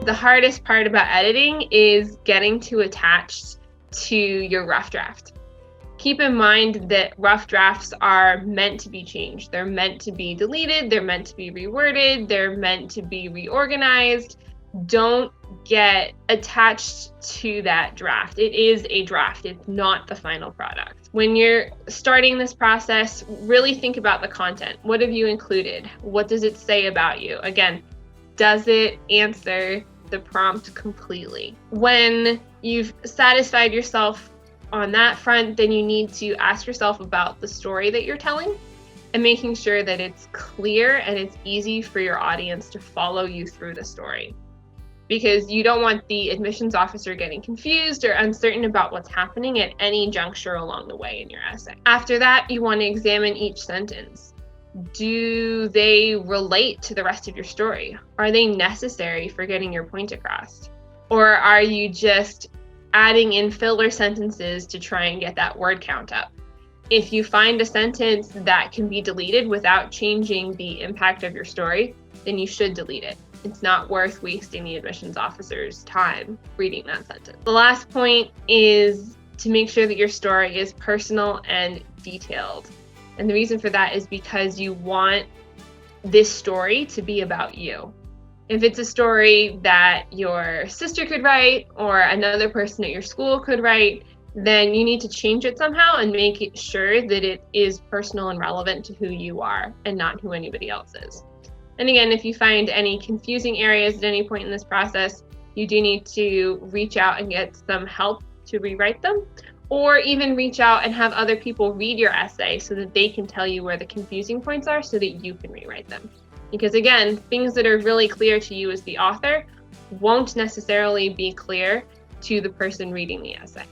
The hardest part about editing is getting to attach to your rough draft. Keep in mind that rough drafts are meant to be changed. They're meant to be deleted. They're meant to be reworded. They're meant to be reorganized. Don't get attached to that draft. It is a draft. It's not the final product. When you're starting this process, really think about the content. What have you included? What does it say about you? Again, does it answer the prompt completely? When you've satisfied yourself on that front, then you need to ask yourself about the story that you're telling and making sure that it's clear and it's easy for your audience to follow you through the story. Because you don't want the admissions officer getting confused or uncertain about what's happening at any juncture along the way in your essay. After that, you want to examine each sentence. Do they relate to the rest of your story? Are they necessary for getting your point across? Or are you just adding in filler sentences to try and get that word count up? If you find a sentence that can be deleted without changing the impact of your story, then you should delete it. It's not worth wasting the admissions officer's time reading that sentence. The last point is to make sure that your story is personal and detailed. And the reason for that is because you want this story to be about you. If it's a story that your sister could write or another person at your school could write, then you need to change it somehow and make it sure that it is personal and relevant to who you are and not who anybody else is. And again, if you find any confusing areas at any point in this process, you do need to reach out and get some help to rewrite them, or even reach out and have other people read your essay so that they can tell you where the confusing points are so that you can rewrite them. Because again, things that are really clear to you as the author won't necessarily be clear to the person reading the essay.